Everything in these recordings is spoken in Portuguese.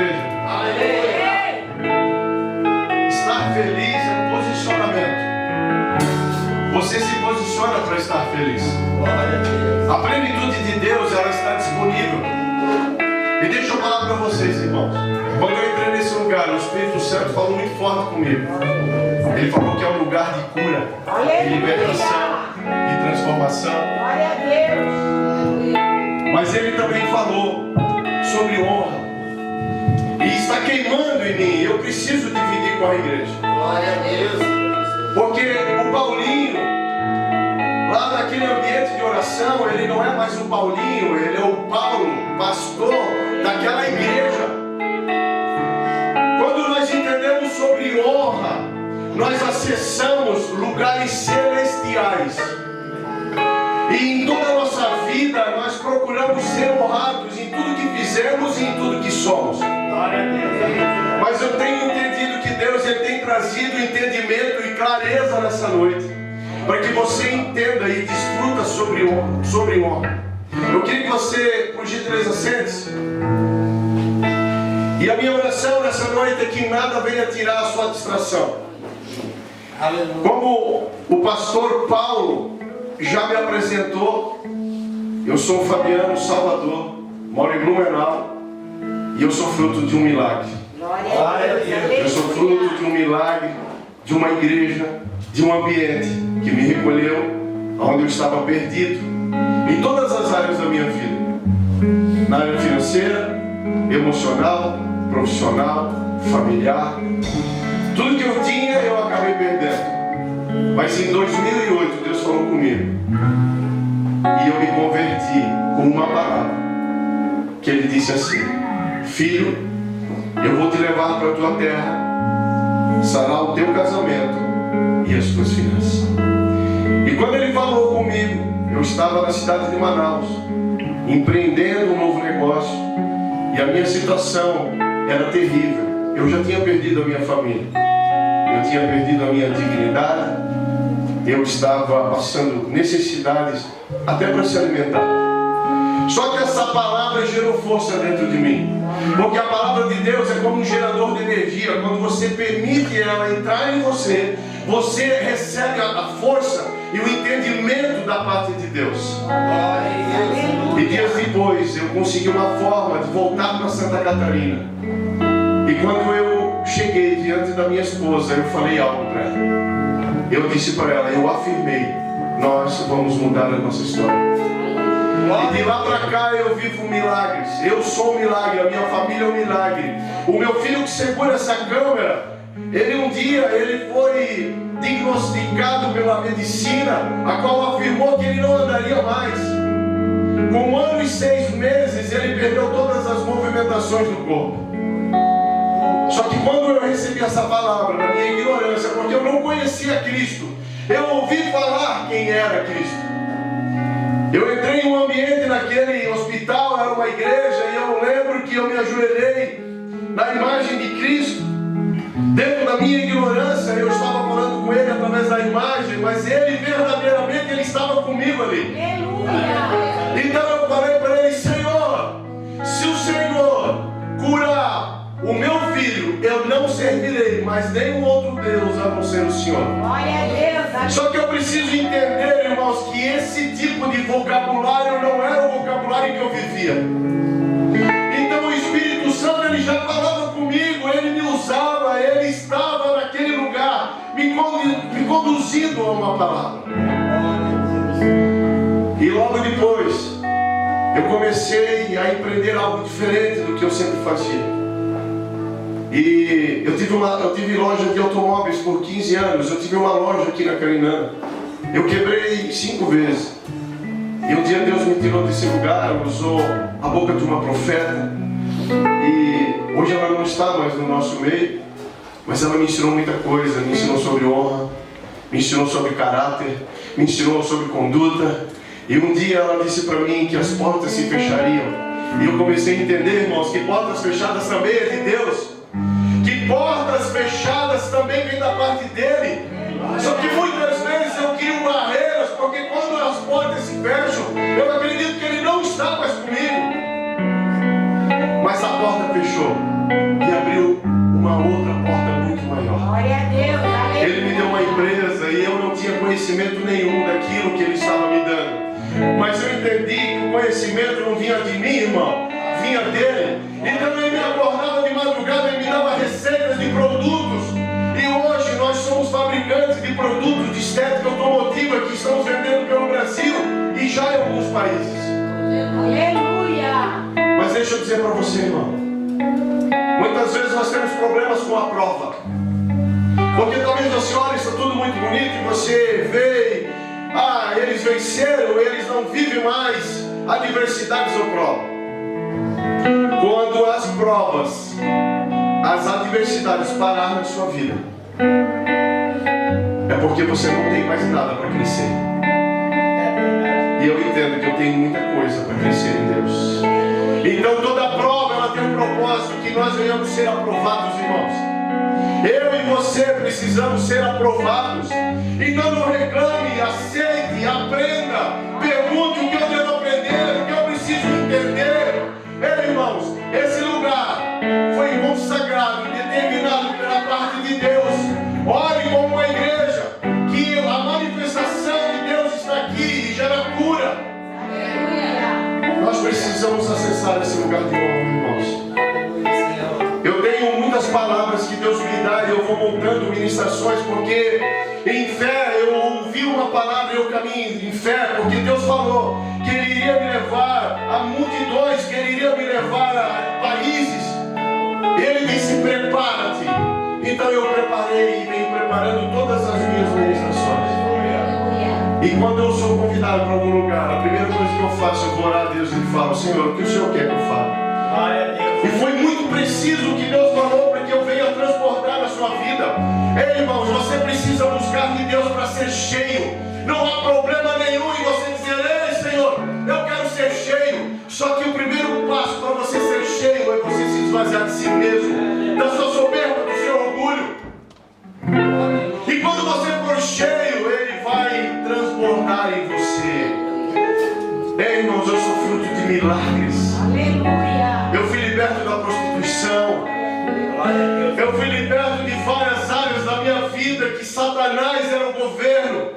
igreja. Estar feliz é um posicionamento. Você se posiciona para estar feliz. A plenitude de Deus, ela está disponível. E deixa eu falar para vocês, irmãos. Quando eu entrei nesse lugar, o Espírito Santo falou muito forte comigo. Ele falou que é um lugar de cura, de libertação, de transformação. Glória a Deus. Mas ele também falou sobre honra. E está queimando em mim. Eu preciso dividir com a igreja. Glória a Deus. Porque o Paulinho, lá naquele ambiente de oração, ele não é mais o Paulinho, ele é o Paulo, pastor daquela igreja. Quando nós entendemos sobre honra, nós acessamos lugares celestiais. E em toda a nossa vida, nós procuramos ser honrados em tudo que fizemos e em tudo que somos. Mas eu tenho entendido que Deus ele tem trazido entendimento e clareza nessa noite, para que você entenda e desfruta sobre honra. Eu queria que você, por gentileza, sente-se. E a minha oração nessa noite é que nada venha tirar a sua distração. Como o pastor Paulo já me apresentou, eu sou Fabiano Salvador, moro em Blumenau, e eu sou fruto de um milagre. Glória a Deus. Eu sou fruto de um milagre, de uma igreja, de um ambiente que me recolheu onde eu estava perdido, em todas as áreas da minha vida. Na área financeira, emocional, profissional, familiar. Tudo que eu tinha eu acabei perdendo. Mas em 2008 Deus falou comigo. E eu me converti com uma palavra. Que Ele disse assim: filho, eu vou te levar para a tua terra, sarar o teu casamento e as tuas finanças. E quando Ele falou comigo, eu estava na cidade de Manaus, empreendendo um novo negócio. E a minha situação era terrível. Eu já tinha perdido a minha família. Eu tinha perdido a minha dignidade. Eu estava passando necessidades até para se alimentar. Só que essa palavra gerou força dentro de mim. Porque a palavra de Deus é como um gerador de energia. Quando você permite ela entrar em você, você recebe a força e o entendimento da parte de Deus. E dias depois eu consegui uma forma de voltar para Santa Catarina. E quando eu cheguei diante da minha esposa, eu falei algo para ela. Eu disse para ela, eu afirmei, nós vamos mudar a nossa história. E de lá para cá eu vivo milagres. Eu sou um milagre, a minha família é um milagre. O meu filho que segura essa câmera, ele um dia ele foi diagnosticado pela medicina, a qual afirmou que ele não andaria mais. Com 1 ano e 6 meses ele perdeu todas as movimentações do corpo. Só que quando eu recebi essa palavra, na minha ignorância, porque eu não conhecia Cristo, eu ouvi falar quem era Cristo. Eu entrei em um ambiente naquele hospital, era uma igreja, e eu lembro que eu me ajoelhei na imagem de Cristo. Dentro da minha ignorância, eu estava falando com Ele através da imagem, mas Ele verdadeiramente Ele estava comigo ali. Aleluia. Então eu falei para Ele, Senhor, se o Senhor curar o meu filho, eu não servirei mais nenhum outro Deus a não ser o Senhor. Glória a Deus. Só que eu preciso entender, irmãos, que esse tipo de vocabulário não era o vocabulário que eu vivia. Então o Espírito Santo ele já falava comigo, ele me usava, ele estava naquele lugar, me conduzindo a uma palavra. E logo depois, eu comecei a empreender algo diferente do que eu sempre fazia. E eu tive loja de automóveis por 15 anos. Eu tive uma loja aqui na Carinã. Eu quebrei 5 vezes. E um dia Deus me tirou desse lugar, usou a boca de uma profeta. E hoje ela não está mais no nosso meio, mas ela me ensinou muita coisa. Me ensinou sobre honra, me ensinou sobre caráter, me ensinou sobre conduta. E um dia ela disse para mim que as portas se fechariam. E eu comecei a entender, irmãos, que portas fechadas também é de Deus. Que portas fechadas também vêm da parte dele. Só que muitas vezes eu crio barreiras, porque quando as portas se fecham, eu acredito que ele não está mais comigo. Mas a porta fechou e abriu uma outra porta muito maior. Glória a Deus. Aleluia. Ele me deu uma empresa e eu não tinha conhecimento nenhum daquilo que ele estava me dando. Mas eu entendi que o conhecimento não vinha de mim, irmão, vinha dele. Então ele me acordava de madrugada e me dava receitas de produtos. E hoje nós somos fabricantes de produtos de estética automotiva que estamos vendendo pelo Brasil e já em alguns países. Aleluia. Mas deixa eu dizer para você, irmão, muitas vezes nós temos problemas com a prova. Porque talvez você olhe, está tudo muito bonito e você vê, eles venceram, eles não vivem mais adversidades ou prova. Quando as provas, as adversidades pararem na sua vida, é porque você não tem mais nada para crescer. E eu entendo que eu tenho muita coisa para crescer em Deus. Então toda prova ela tem um propósito, que nós venhamos ser aprovados, irmãos. Eu e você precisamos ser aprovados. Então não reclame, aceite, aprenda, pergunte o que eu devo aprender, o que eu preciso entender. Ei, irmãos, esse lugar foi consagrado e determinado pela parte de Deus. Ore como uma igreja, que a manifestação de Deus está aqui e gera cura. Nós precisamos acessar esse lugar de honra, irmãos. Eu tenho muitas palavras que Deus me dá e eu vou montando ministrações, porque em fé eu ouvi uma palavra e eu caminho em fé, porque Deus falou que Ele iria me levar a multidões, que Ele iria me levar a países. Ele disse: prepara-te. Então eu preparei e venho preparando todas as minhas ministrações. E quando eu sou convidado para algum lugar, a primeira coisa que eu faço, eu vou orar a Deus e falo: Senhor, o que o Senhor quer que eu fale? E foi muito preciso o que Deus falou para que eu venha transportar na sua vida. Ei, irmãos, você precisa buscar de Deus para ser cheio. Não há problema nenhum em você dizer: ei, Senhor, eu quero ser cheio. Só que o primeiro passo para você ser cheio é você se esvaziar de si mesmo, da sua soberba, do seu orgulho. E quando você for cheio, Ele vai transbordar em você. Ei, irmãos, eu sou fruto de milagres. Aleluia. Eu fui liberto da prostituição. Eu fui liberto de várias áreas da minha vida que Satanás era o governo.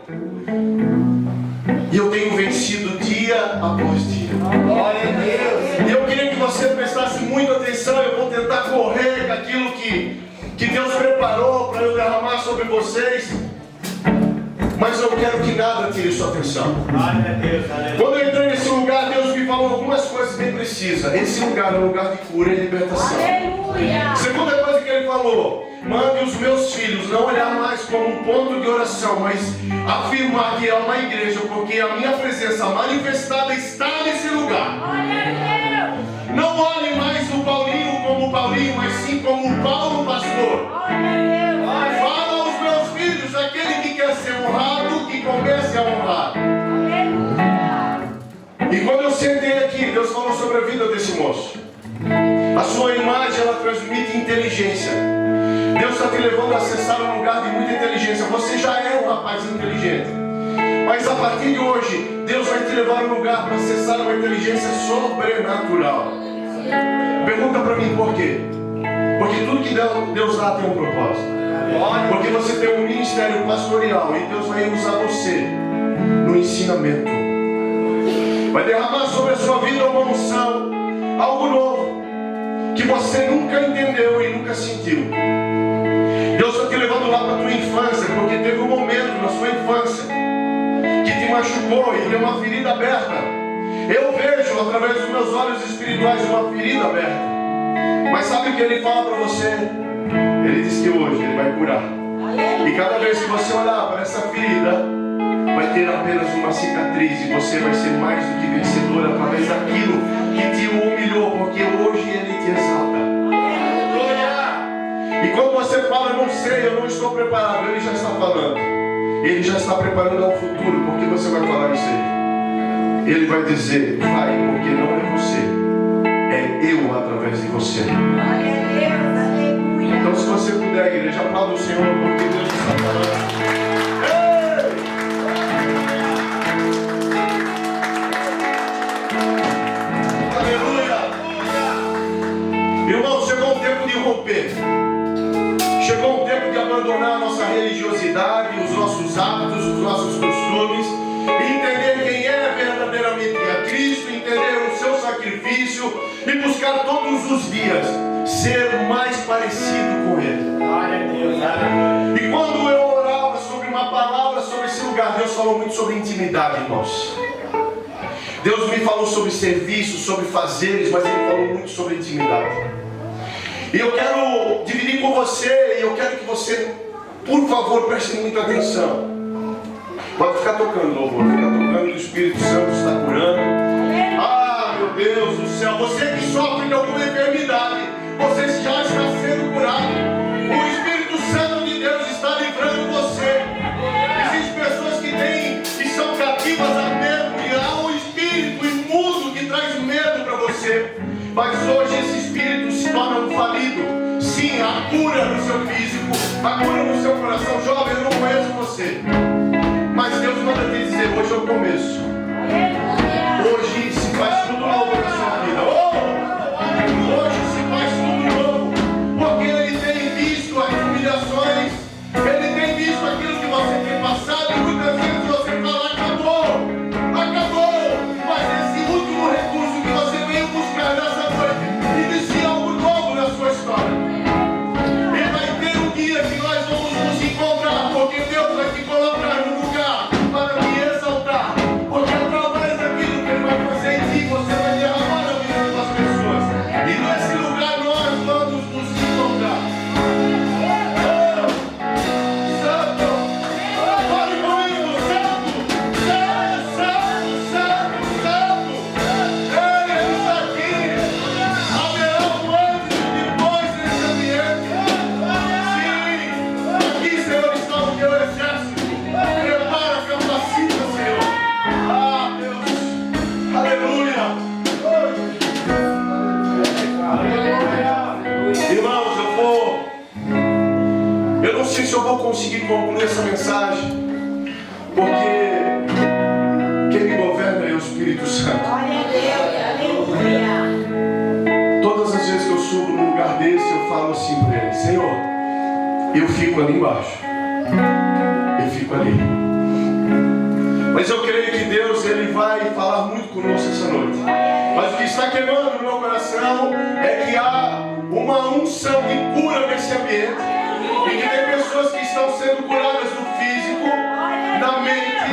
E eu tenho vencido dia após dia. E eu queria que você prestasse muita atenção. Eu vou tentar correr com aquilo que Deus preparou para eu derramar sobre vocês. Mas eu quero que nada tire sua atenção. Quando eu entrei nesse lugar, Deus me falou algumas coisas bem precisas. Esse lugar é um lugar de cura e libertação. Aleluia. Segunda coisa que Ele falou: mande os meus filhos não olhar mais como um ponto de oração, mas afirmar que é uma igreja, porque a minha presença manifestada está nesse lugar. Não olhe mais o Paulinho como Paulinho, mas sim como o Paulo pastor. Fala aos meus filhos: aquele que quer ser honrado, que comece a honrar. E quando eu sentei aqui, Deus falou sobre a vida desse moço. A sua imagem, ela transmite inteligência. Deus está te levando a acessar um lugar de muita inteligência. Você já é um rapaz inteligente, mas a partir de hoje, Deus vai te levar a um lugar para acessar uma inteligência sobrenatural. Pergunta para mim por quê? Porque tudo que Deus dá tem um propósito. Porque você tem um ministério pastoral e Deus vai usar você no ensinamento. Vai derramar sobre a sua vida uma unção, algo novo, que você nunca entendeu e nunca sentiu. Deus está te levando lá para a tua infância, porque teve um momento na sua infância que te machucou e deu uma ferida aberta. Eu vejo através dos meus olhos espirituais uma ferida aberta. Mas sabe o que Ele fala para você? Ele diz que hoje Ele vai curar. E cada vez que você olhar para essa ferida, vai ter apenas uma cicatriz e você vai ser mais do que vencedor através daquilo que te humilhou, porque hoje Ele te exalta. E quando você fala: não sei, eu não estou preparado, Ele já está falando. Ele já está preparando ao futuro, porque você vai falar isso aí. Ele vai dizer: vai, porque não é você, é eu através de você. Então, se você puder, igreja, aplauda o Senhor, porque Deus está falando. Aleluia! Irmãos, abandonar a nossa religiosidade, os nossos hábitos, os nossos costumes, e entender quem é verdadeiramente a Cristo, entender o seu sacrifício e buscar todos os dias ser mais parecido com Ele. Glória a Deus, E quando eu orava sobre uma palavra sobre esse lugar, Deus falou muito sobre intimidade, irmãos. Deus me falou sobre serviço, sobre fazeres, mas Ele falou muito sobre intimidade. E eu quero dividir com você, e eu quero que você, por favor, preste muita atenção. Pode ficar tocando, louvor, fica tocando, o Espírito Santo está curando. Ah, meu Deus do céu, você que sofre de alguma enfermidade, você já está sendo curado. O Espírito Santo de Deus está livrando você. Existem pessoas que são cativas a medo, e há um espírito imundo que traz medo para você. Mas hoje esse espírito se torna um falido. Sim, a cura no seu físico, a cura no seu coração. Jovem, eu não conheço você, mas Deus manda te dizer, hoje é o começo. Hoje se faz tudo novo na sua vida. Hoje se faz tudo novo. Porque Ele tem visto as humilhações, Ele tem visto aquilo que você tem passado, e muitas vezes você fala, acabou. Mas esse último recurso que você veio buscar nessa noite, inicia algo novo na sua história. E vai ter um dia que nós vamos nos encontrar, porque Deus vai te colocar no lugar para me exaltar. Porque através daquilo que Ele vai fazer em ti, você vai derramar a vida das pessoas. E nesse lugar nós vamos nos encontrar. Santo! Fale comigo, Santo! Ele está aqui. Haverá um antes e depois nesse ambiente. Sim, aqui, Senhor, está o teu exército. Prepara, capacita, Senhor. Ah, Deus. Aleluia. Irmãos, eu não sei se eu vou conseguir concluir essa mensagem, porque quem me governa é o Espírito Santo. Glória a Deus, aleluia. Todas as vezes que eu subo num lugar desse, eu falo assim para Ele, Senhor, eu fico ali embaixo. Eu fico ali. Mas eu creio que Deus, Ele vai falar muito conosco essa noite. Mas o que está queimando no meu coração é que há uma unção de cura nesse ambiente. E que tem pessoas que estão sendo curadas no físico, na mente.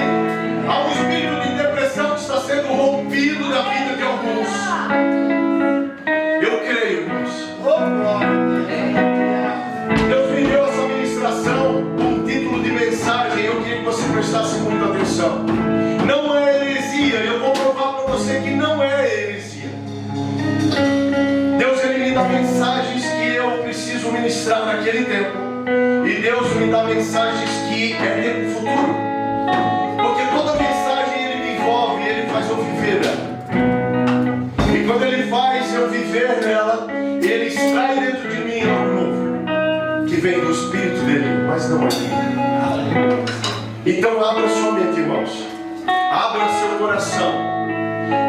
Há um espírito de depressão que está sendo rompido da vida de alguns. Eu creio, irmãos. Deus me deu essa ministração com um título de mensagem. Eu queria que você prestasse muita atenção. Não é heresia. Eu vou provar para você que não é heresia. Deus, Ele me dá mensagens que eu preciso ministrar naquele tempo. E Deus me dá mensagens que é tempo futuro. Porque toda mensagem Ele me envolve, Ele faz eu viver ela. E quando Ele faz eu viver nela, Ele extrai dentro de mim algo novo, que vem do Espírito dEle, mas não é mim. Então abra sua mente, irmãos. Abra seu coração.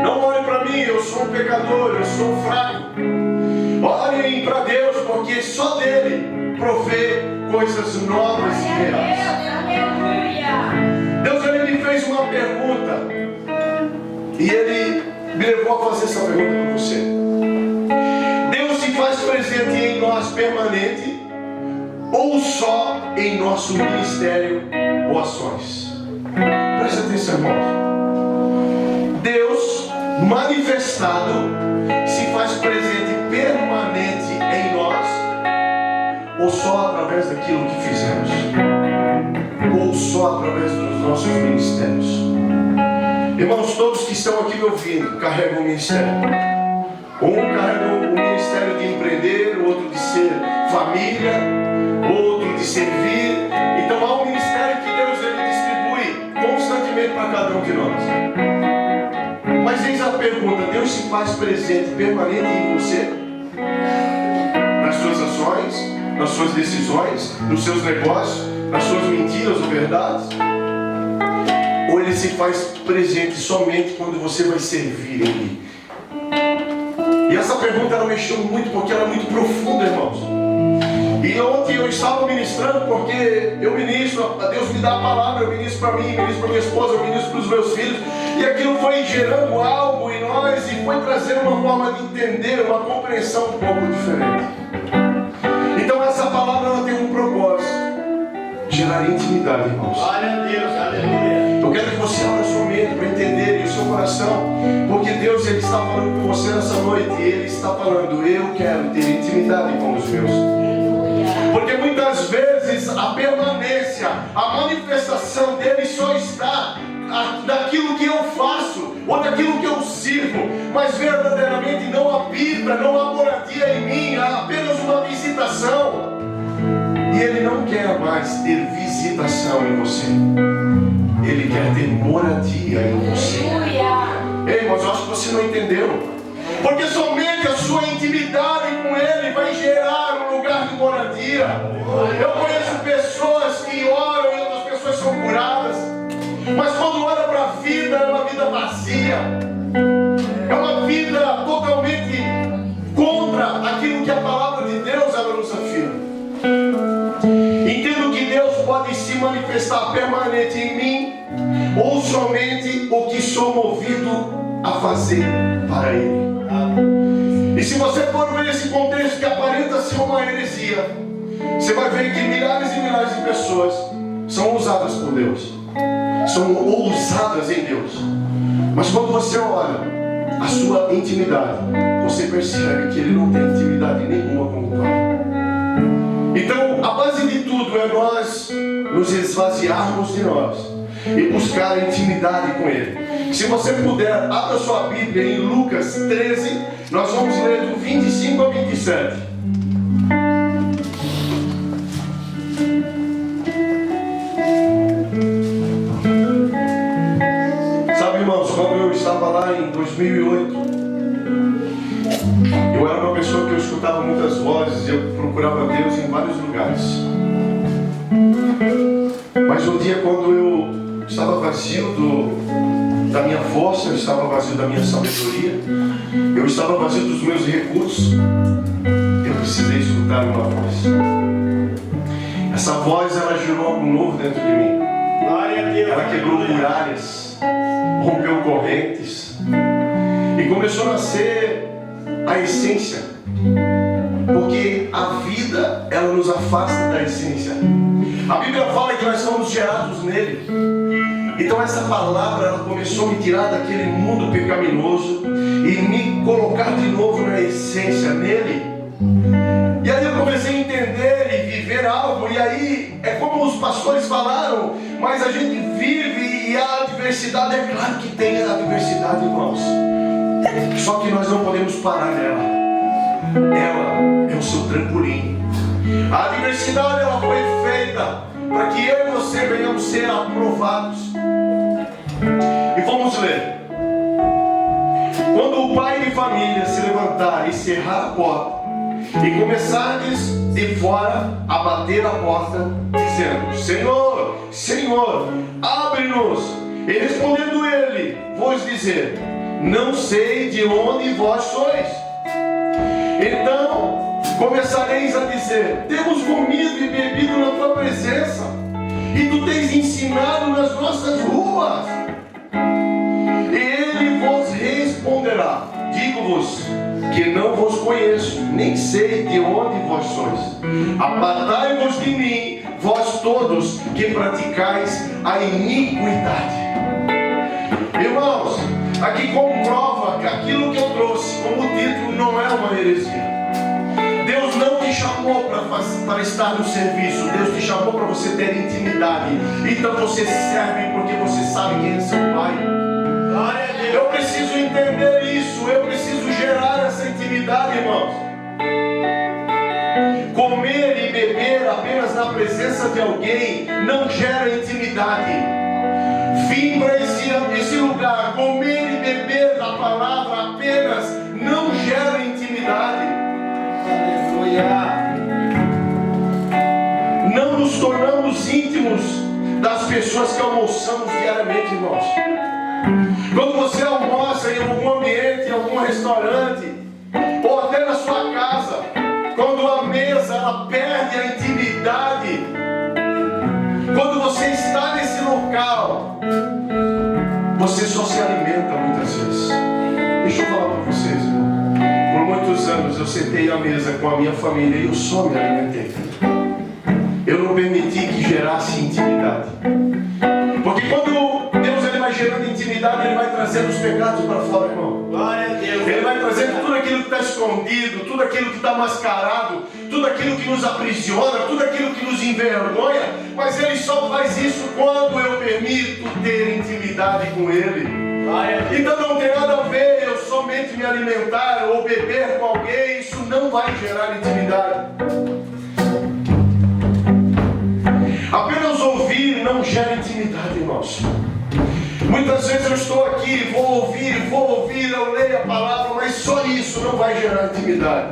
Não olhe para mim, eu sou um pecador, eu sou um fraco. Olhem para Deus, porque só dEle provê coisas novas e reais. Aleluia. Deus, Ele me fez uma pergunta, e Ele me levou a fazer essa pergunta para você. Deus se faz presente em nós permanente, ou só em nosso ministério ou ações? Preste atenção, irmãos. Deus manifestado se faz presente permanente em nós, ou só através daquilo que fizemos, ou só através dos nossos ministérios? Irmãos, todos que estão aqui me ouvindo carregam um ministério. Um carrega o ministério de empreender, o outro de ser família, outro de servir. Então há um ministério que Deus Ele distribui constantemente para cada um de nós. Mas eis a pergunta: Deus se faz presente permanente em você? Nas suas ações, nas suas decisões, nos seus negócios, nas suas mentiras ou verdades? Ou Ele se faz presente somente quando você vai servir Ele? E essa pergunta ela mexeu muito, porque ela é muito profunda, irmãos. E ontem que eu estava ministrando, porque eu ministro, Deus me dá a palavra, eu ministro para mim, ministro para minha esposa, eu ministro para os meus filhos, e aquilo foi gerando algo em nós e foi trazendo uma forma de entender, uma compreensão um pouco diferente. Então essa palavra ela tem um propósito: gerar intimidade, irmãos. Glória a Deus, aleluia. Eu quero que você abra sua mente para entender e o seu coração, porque Deus ele está falando com você nessa noite, e Ele está falando: eu quero ter intimidade com os meus. Porque muitas vezes a permanência, a manifestação dele só está daquilo que eu faço ou daquilo que eu sirvo, mas verdadeiramente não habita, não há moradia em mim, há apenas uma visitação. E Ele não quer mais ter visitação em você, Ele quer ter moradia em você. Ei, mas eu acho que você não entendeu. Porque somente a sua intimidade com Ele vai gerar um lugar de moradia. Eu conheço pessoas que oram e outras pessoas são curadas, mas quando olha para a vida, é uma vida vazia, é uma vida totalmente contra aquilo que a palavra de Deus ela nos afirma. Entendo que Deus pode se manifestar permanente em mim, ou somente o que sou movido a fazer para Ele. E se você for ver esse contexto que aparenta ser uma heresia, você vai ver que milhares e milhares de pessoas são usadas por Deus, são ousadas em Deus, mas quando você olha a sua intimidade, você percebe que ele não tem intimidade nenhuma com o Pai. Então a base de tudo é nós nos esvaziarmos de nós e buscar a intimidade com Ele. Se você puder, abra sua Bíblia em Lucas 13, nós vamos ler do 25 a 27. Sabe, irmãos, quando eu estava lá em 2008, eu era uma pessoa que eu escutava muitas vozes e eu procurava Deus em vários lugares. Mas um dia, quando eu estava vazio da minha força, eu estava vazio da minha sabedoria, eu estava vazio dos meus recursos, eu precisei escutar uma voz. Essa voz, ela gerou algo novo dentro de mim. Glória a Deus. Ela quebrou muralhas, rompeu correntes e começou a nascer a essência, porque a vida ela nos afasta da essência. A Bíblia fala que nós somos gerados nele. Então essa palavra ela começou a me tirar daquele mundo pecaminoso e me colocar de novo na essência nele. E aí eu comecei a entender e viver algo. E aí é como os pastores falaram, mas a gente vive e a adversidade, é claro que tem a adversidade, irmãos. Só que nós não podemos parar nela. Ela é o seu trampolim. A adversidade ela foi feita para que eu e você venhamos ser aprovados. E vamos ler. Quando o pai de família se levantar e cerrar a porta, e começardes de fora a bater a porta, dizendo: Senhor, Senhor, abre-nos. E respondendo ele, vos dizer: não sei de onde vós sois. Então começareis a dizer: temos comido e bebido na tua presença, e tu tens ensinado nas nossas ruas. E ele vos responderá: digo-vos que não vos conheço, nem sei de onde vós sois. Apartai-vos de mim, vós todos que praticais a iniquidade. Irmãos, aqui comprova que aquilo que eu trouxe como título não é uma heresia. Deus não te chamou para estar no serviço. Deus te chamou para você ter intimidade. Então você serve porque você sabe quem é seu Pai. Glória a Deus. Eu preciso entender isso. Eu preciso gerar essa intimidade, irmãos. Comer e beber apenas na presença de alguém não gera intimidade. Vim para esse lugar, comer e beber da palavra apenas não gera intimidade. Aleluia. Não nos tornamos íntimos das pessoas que almoçamos diariamente, irmãos. Quando você almoça em algum ambiente, em algum restaurante, ou até na sua casa, Quando a mesa ela perde a intimidade, quando você está nesse local, você só se alimenta muitas vezes. Deixa eu falar para vocês, irmão. Por muitos anos eu sentei à mesa com a minha família e eu só me alimentei. Eu não permiti que gerasse intimidade. Porque quando Deus ele vai gerando intimidade, Ele vai trazendo os pecados para fora, irmão. Glória a Deus. Ele vai trazendo tudo aquilo que está escondido, tudo aquilo que está mascarado, tudo aquilo que nos aprisiona, tudo aquilo que nos envergonha. Mas Ele só faz isso quando eu permito ter intimidade com Ele. Glória a Deus. Então não tem nada a ver eu somente me alimentar ou beber com alguém. Isso não vai gerar intimidade. Apenas ouvir não gera intimidade, irmãos. Muitas vezes eu estou aqui, vou ouvir, eu leio a palavra, mas só isso não vai gerar intimidade.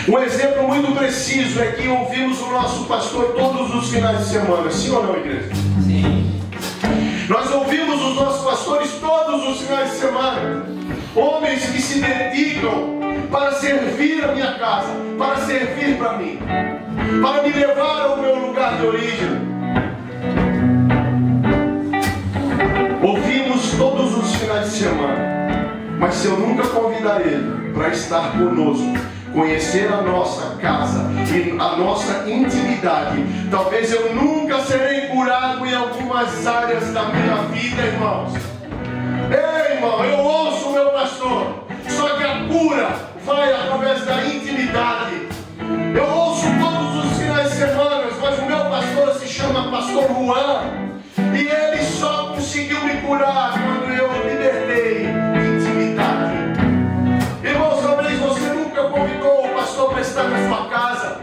Um exemplo muito preciso é que ouvimos o nosso pastor todos os finais de semana. Sim ou não, igreja? Sim. Nós ouvimos os nossos pastores todos os finais de semana. Homens que se dedicam para servir a minha casa, para servir para mim, para me levar ao meu lugar de origem. Ouvimos todos os finais de semana, mas se eu nunca convidar ele para estar conosco, conhecer a nossa casa e a nossa intimidade, talvez eu nunca serei curado em algumas áreas da minha vida, irmãos. Ei, irmão, eu ouço o meu pastor, só que a cura vai através da intimidade. Eu ouço todos os finais de semana, mas o meu pastor se chama Pastor Juan, e ele só conseguiu me curar quando eu libertei intimidade. Irmãos, talvez você nunca convidou o pastor para estar na sua casa,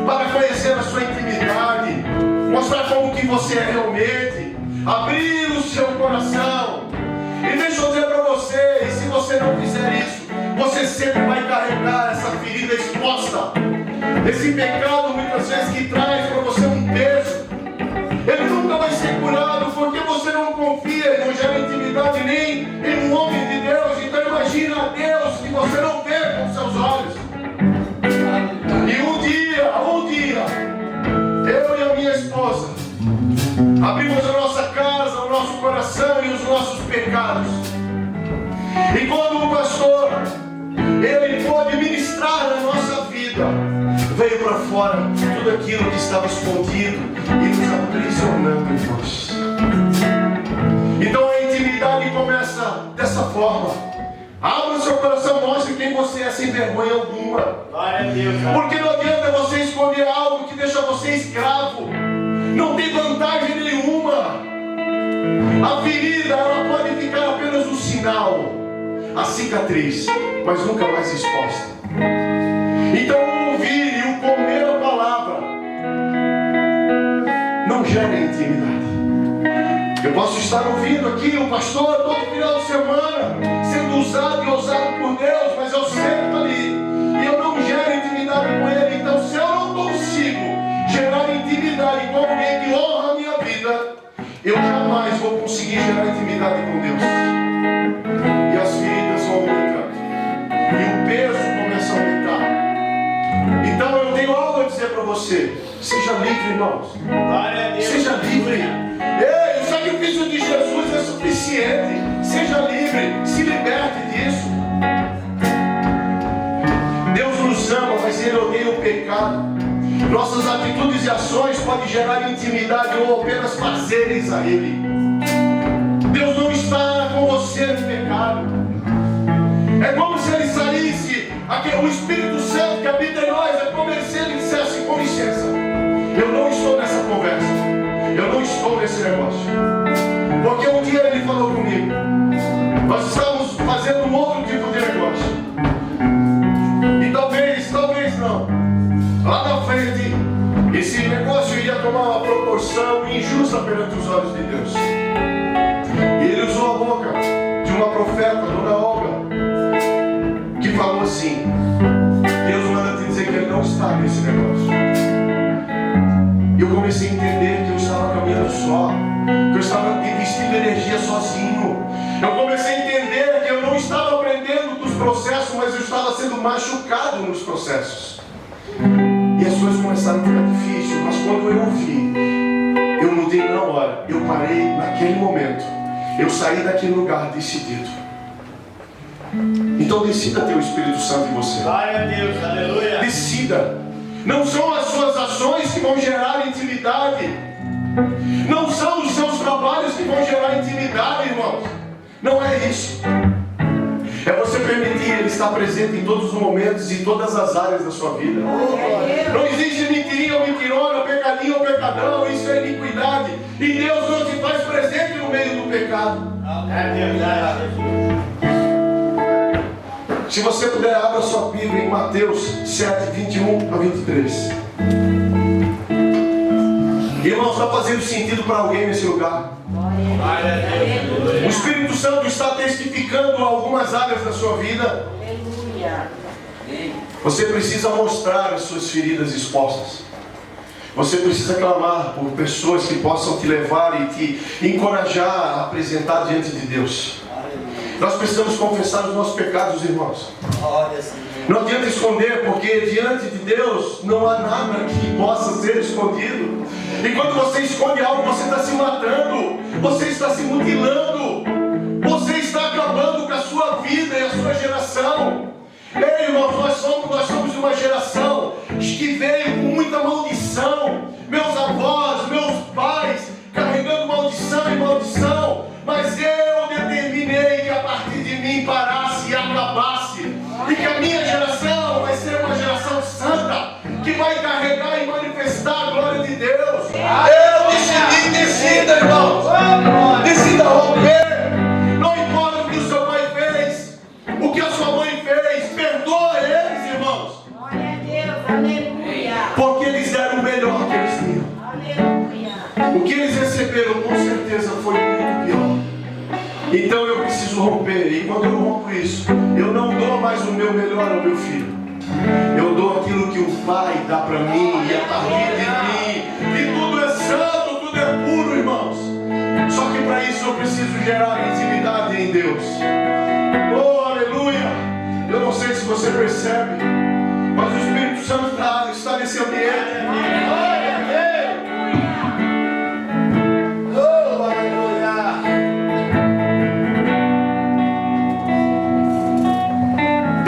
para conhecer a sua intimidade, mostrar como que você é realmente, abrir o seu coração. E deixa eu dizer para você, se você não fizer isso, você sempre vai carregar essa ferida exposta, esse pecado muitas vezes que traz para você um peso. Ele nunca vai ser curado porque você não confia, não gera intimidade nem em um homem de Deus. Então imagina a Deus que você não vê com seus olhos. E um dia, eu e a minha esposa abrimos a nossa casa, o nosso coração e os nossos pecados. E quando o pastor ele pôde ministrar na nossa vida, veio para fora tudo aquilo que estava escondido e nos aprisionando em nós. Então a intimidade começa dessa forma. Abra o seu coração, mostre quem você é sem vergonha alguma. Glória a Deus. Porque não adianta você esconder algo que deixa você escravo. Não tem vantagem nenhuma. A ferida ela pode ficar apenas um sinal, a cicatriz, mas nunca mais exposta. Então o ouvir e o comer a palavra não gera intimidade. Eu posso estar ouvindo aqui o pastor todo final de semana, sendo usado e ousado por Deus, mas eu sento ali e eu não gero intimidade com ele. Então se eu não consigo gerar intimidade com alguém que honra a minha vida, eu jamais vou conseguir gerar intimidade com Deus. E as feridas vão aumentando, e o peso começa a aumentar. Então eu tenho algo a dizer para você: seja livre, irmãos. Glória a Deus. Seja livre. Ei, o sacrifício de Jesus é suficiente. Seja livre, se liberte disso. Deus nos ama, mas Ele odeia o pecado. Nossas atitudes e ações podem gerar intimidade ou apenas prazeres a Ele. Deus não está com você no pecado. É como se Ele saísse, o Espírito Santo que habita em nós, é como se Ele dissesse: com licença, eu não estou nessa conversa, eu não estou nesse negócio. Porque um dia Ele falou comigo, nós estávamos fazendo um outro tipo de negócio, e talvez não, lá na frente esse negócio iria tomar uma proporção injusta perante os olhos de Deus. E Ele usou a boca de uma profeta, Dona Olga, que falou assim: Deus manda te dizer que Ele não está nesse negócio. E eu comecei a entender que eu estava caminhando só, que eu estava investindo energia sozinho. Eu comecei a entender que eu não estava aprendendo dos processos, mas eu estava sendo machucado nos processos. começaram a ficar difíceis, mas quando eu ouvi, eu mudei na hora. Eu parei naquele momento. Eu saí daquele lugar decidido. Então decida ter o Espírito Santo em você. Glória a Deus, aleluia. Decida. Não são as suas ações que vão gerar intimidade. Não são os seus trabalhos que vão gerar intimidade, irmãos. Não é isso. É você permitir Ele estar presente em todos os momentos e em todas as áreas da sua vida. Não existe mentirinha ou mentirona, pecadinho ou pecadão. Isso é iniquidade. E Deus não se faz presente no meio do pecado. É verdade. Se você puder, abra sua Bíblia em Mateus 7, 21 a 23. Irmãos, está fazendo sentido para alguém nesse lugar? Glória a Deus. O Espírito Santo está testificando algumas áreas da sua vida. Você precisa mostrar as suas feridas expostas. Você precisa clamar por pessoas que possam te levar e te encorajar a apresentar diante de Deus. Nós precisamos confessar os nossos pecados, irmãos. Não adianta esconder, porque diante de Deus não há nada que possa ser escondido. E quando você esconde algo, você está se matando, você está se mutilando, você está acabando com a sua vida e a sua geração. Ei, irmãos, nós somos uma geração que veio com muita maldição. Meus avós, meus pais, carregando maldição e maldição. Mas eu determinei que a partir de mim parasse e acabasse. E que a minha geração vai ser uma geração santa, que vai carregar e manifestar a glória de Deus. Eu decidi, decida, irmãos. Decida romper. Não importa o que o seu pai fez, o que a sua mãe fez, perdoa eles, irmãos. Glória a Deus, aleluia. Porque eles deram o melhor que eles tinham. Aleluia. O que eles receberam com certeza foi muito pior. Então eu preciso romper. E quando eu rompo isso, eu não dou mais o meu melhor ao meu filho. Eu dou aquilo que o Pai dá para mim. E a partir de mim, e tudo é santo, tudo é puro, irmãos. Só que para isso eu preciso gerar intimidade em Deus. Oh, aleluia. Eu não sei se você percebe, mas o Espírito Santo está nesse ambiente. Glória a Deus. Oh, aleluia.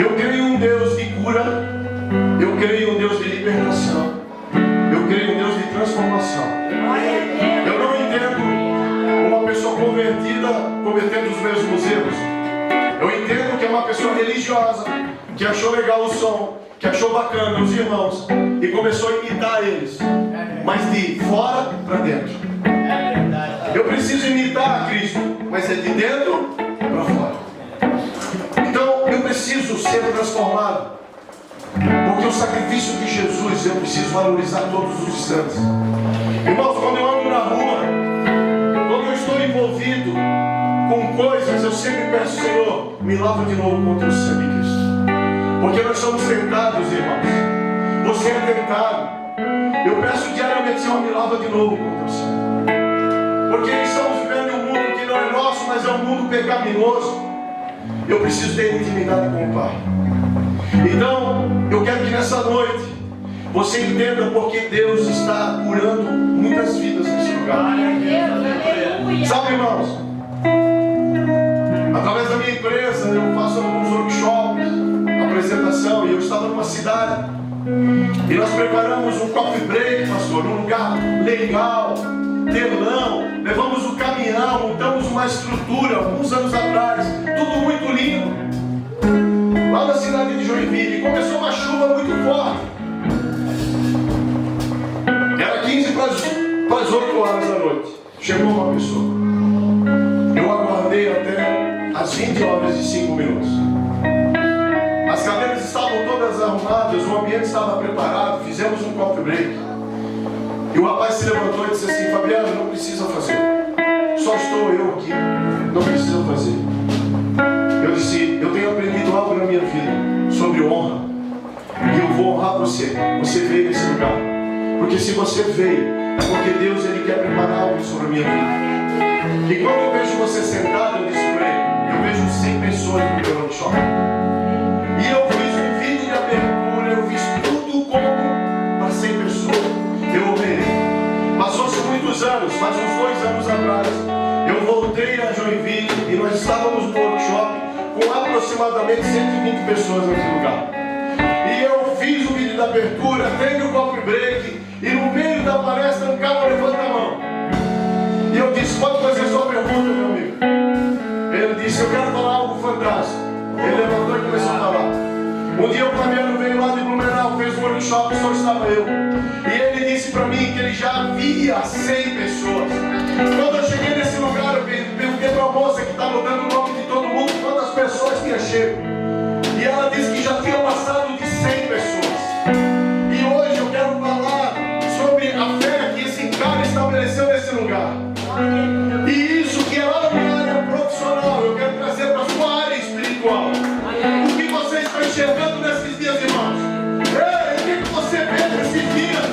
Eu creio em um Deus de cura. Eu creio em um Deus de libertação. Eu creio em um Deus de transformação. Eu não entendo uma pessoa convertida cometendo os mesmos erros. Eu entendo que é uma pessoa religiosa, que achou legal o som, que achou bacana os irmãos e começou a imitar eles, mas de fora para dentro. Eu preciso imitar a Cristo, mas é de dentro para fora. Então eu preciso ser transformado, porque o sacrifício de Jesus eu preciso valorizar todos os instantes. Irmãos, quando eu ando na rua, quando eu estou envolvido com coisas, eu sempre peço, Senhor, me lava de novo com o teu sangue, Cristo. Porque nós somos tentados, irmãos. Você é tentado. Eu peço diariamente, Senhor, me lava de novo com o teu sangue. Porque estamos vivendo em um mundo que não é nosso, mas é um mundo pecaminoso. Eu preciso ter intimidade com o Pai. Então, eu quero que nessa noite você entenda porque Deus está curando muitas vidas nesse lugar. Sabe, irmãos? Através da minha empresa, eu faço alguns workshops, apresentação, e eu estava numa cidade e nós preparamos um coffee break, pastor, num lugar legal, telão, levamos o caminhão, montamos uma estrutura alguns anos atrás, tudo muito lindo, lá na cidade de Joinville. E começou uma chuva muito forte. Era 15 para as 8 horas da noite. Chegou uma pessoa. Eu aguardei até às 20 horas e 5 minutos. As cadeiras estavam todas arrumadas, o ambiente estava preparado, fizemos um coffee break. E o rapaz se levantou e disse assim: Fabiano, não precisa fazer. Só estou eu aqui, não precisa fazer. Eu disse: eu tenho aprendido algo na minha vida sobre honra. E eu vou honrar você. Você veio nesse lugar. Porque se você veio, é porque Deus ele quer preparar algo sobre a minha vida. E quando eu vejo você sentado, eu disse para ele: eu vejo 100 pessoas no meu workshop. E eu fiz um vídeo de abertura, eu fiz tudo como para 100 pessoas. nós estávamos no workshop com aproximadamente 120 pessoas naquele lugar. E eu fiz o vídeo da abertura, teve o coffee break, e no meio da palestra um cara levanta a mão. E eu disse, pode fazer sua pergunta, meu amigo. Ele disse, eu quero falar algo fantástico. Ele levantou e começou a falar. Um dia o Fabiano veio lá de Blumenau, fez um workshop, só estava eu. E ele disse para mim que ele já havia 100 pessoas. Quando eu cheguei nesse lugar, eu perguntei para a moça que está anotando o nome de todo mundo, quantas pessoas tinha chego. E ela disse que já tinha passado de 100 pessoas. E hoje eu quero falar sobre a fé que esse cara estabeleceu nesse lugar. E isso que é lá na minha área profissional, eu quero trazer para a sua área espiritual. O que você está enxergando nesses dias, irmãos? Ei, o que você vê nesses dias?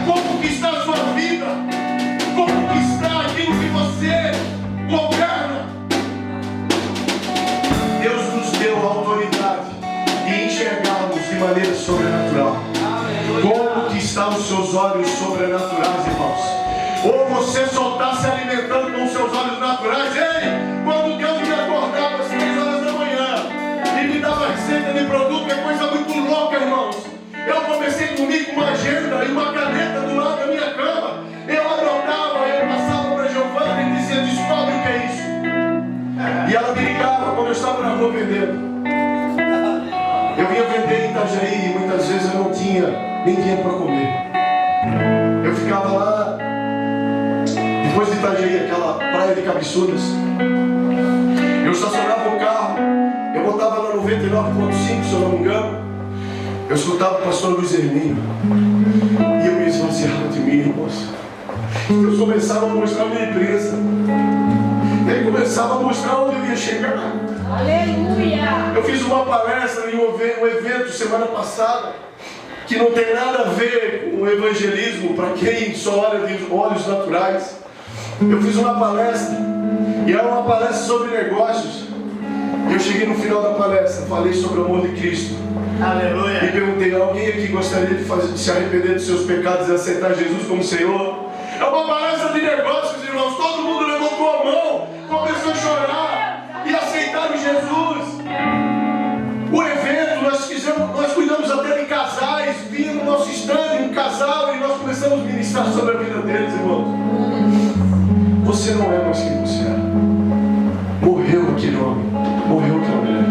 Como que está a sua vida? Como que está aquilo que você governa? Deus nos deu a autoridade de enxergarmos de maneira sobrenatural. Como que estão os seus olhos sobrenaturais, irmãos? Ou você só está se alimentando com os seus olhos naturais? Ei, quando Deus me acordava às 3 horas da manhã e me dava receita de produto, é coisa muito louca, irmãos. Eu comecei comigo com uma agenda e uma caneta do lado da minha cama. Eu anotava, eu passava para a Giovana e dizia, descobre o que é isso. E ela me ligava quando eu estava na rua vendendo. Eu vinha vender em Itajaí e muitas vezes eu não tinha nem dinheiro para comer. Eu ficava lá, depois de Itajaí, aquela praia de cabeçudas. Eu estacionava o carro, eu botava na 99.5, se eu não me engano. Eu escutava o pastor Luiz Hermínio e eu me esvaziava de mim, irmãos. Deus começava a mostrar a minha empresa. Ele começava a mostrar onde eu ia chegar. Aleluia! Eu fiz uma palestra em um evento semana passada que não tem nada a ver com o evangelismo para quem só olha de olhos naturais. Eu fiz uma palestra e era uma palestra sobre negócios. Eu cheguei no final da palestra, falei sobre o amor de Cristo. Aleluia! E perguntei, alguém aqui gostaria de se arrepender dos seus pecados e aceitar Jesus como Senhor? É uma palestra de negócios, irmãos. Todo mundo levantou a mão, começou a chorar e aceitaram Jesus. O evento, nós cuidamos até de casais. Vinha no nosso stand um casal e nós começamos a ministrar sobre a vida deles, irmãos. Você não é mais quem você era. Morreu aquele homem, morreu aquela mulher.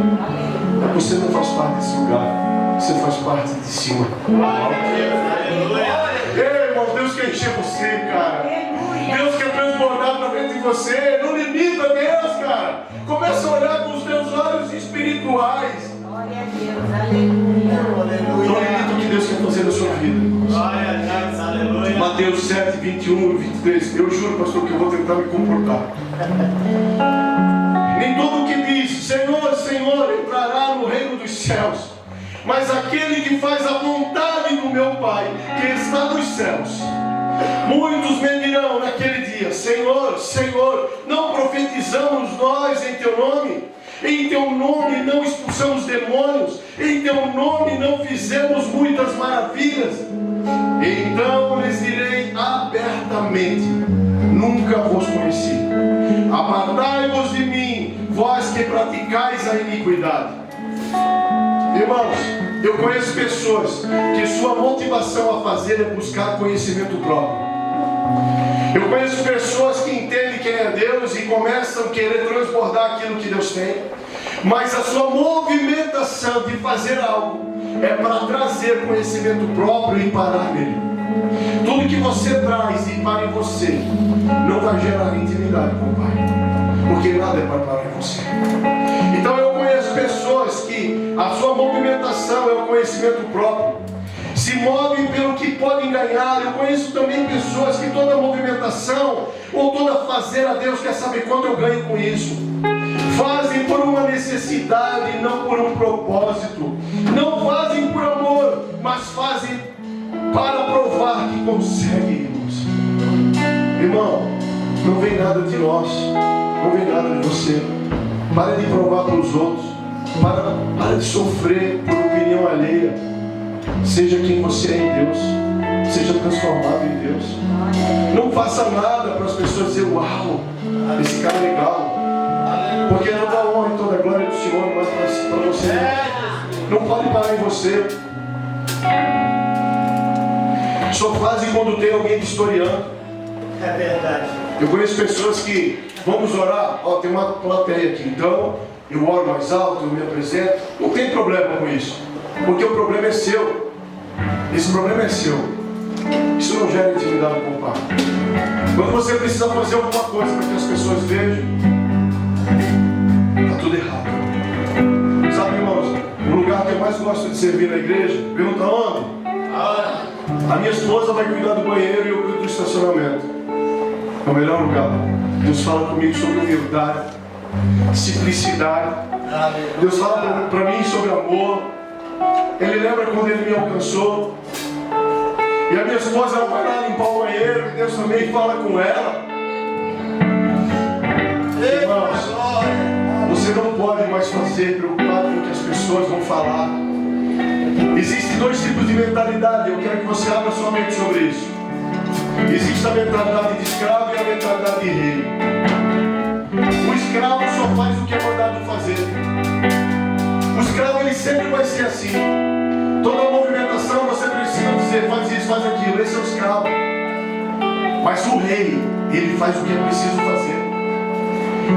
Você não faz parte desse lugar, você faz parte de cima. Aleluia! Ei, irmão, Deus quer encher você, cara. Deus quer transbordar para dentro de você. Não limita Deus, cara. Começa a olhar com os teus olhos espirituais. Glória a Deus, aleluia. Não limita o que Deus quer fazer na sua vida. Glória a Deus, aleluia! Mateus 7, 21 e 23. Eu juro, pastor, que eu vou tentar me comportar. Nem todo o que diz Senhor, Senhor entrará no reino dos céus, mas aquele que faz a vontade do meu Pai que está nos céus. Muitos me dirão naquele dia, Senhor, Senhor, não profetizamos nós em teu nome? Em teu nome não expulsamos demônios? Em teu nome não fizemos muitas maravilhas? Então lhes direi abertamente, nunca vos conheci. Apartai-vos de mim, vós que praticais a iniquidade. Irmãos, eu conheço pessoas que sua motivação a fazer é buscar conhecimento próprio. Eu conheço pessoas que entendem quem é Deus e começam a querer transbordar aquilo que Deus tem, mas a sua movimentação de fazer algo é para trazer conhecimento próprio e parar nele. Tudo que você traz e para em você não vai gerar intimidade com o Pai, porque nada é para parar em você. Então eu conheço pessoas que a sua movimentação é o conhecimento próprio, se movem pelo que podem ganhar. Eu conheço também pessoas que toda movimentação ou toda fazer a Deus quer saber quanto eu ganho com isso. Fazem por uma necessidade, não por um propósito. Não fazem por amor, mas fazem para provar que conseguem, irmãos. Irmão, não vem nada de nós, não vem nada de você. Para de provar para os outros. Para de sofrer por opinião alheia. Seja quem você é em Deus. Seja transformado em Deus. Não faça nada para as pessoas dizer, uau, esse cara é legal. Porque toda a honra e toda a glória do Senhor, mas para você. Não pode parar em você. Só fazem quando tem alguém te historiando. É verdade. Eu conheço pessoas que, vamos orar, ó, tem uma plateia aqui, então eu oro mais alto, eu me apresento. Não tem problema com isso, porque o problema é seu. Esse problema é seu. Isso não gera intimidade com o Pai. Quando você precisa fazer alguma coisa para que as pessoas vejam, está tudo errado. Sabe, irmãos, o lugar que eu mais gosto de servir na igreja, pergunta onde? A minha esposa vai cuidar do banheiro e eu cuido do estacionamento. É o melhor lugar. Deus fala comigo sobre humildade, simplicidade. Deus fala para mim sobre amor. Ele lembra quando Ele me alcançou. E a minha esposa ela vai lá limpar o banheiro e Deus também fala com ela. Irmãos, você não pode mais fazer preocupado com o que as pessoas vão falar. Existem dois tipos de mentalidade. Eu quero que você abra sua mente sobre isso. Existe a mentalidade de escravo e a mentalidade de rei. O escravo só faz o que é mandado fazer. O escravo ele sempre vai ser assim. Toda movimentação você precisa dizer, faz isso, faz aquilo. Esse é o escravo. Mas o rei, ele faz o que é preciso fazer.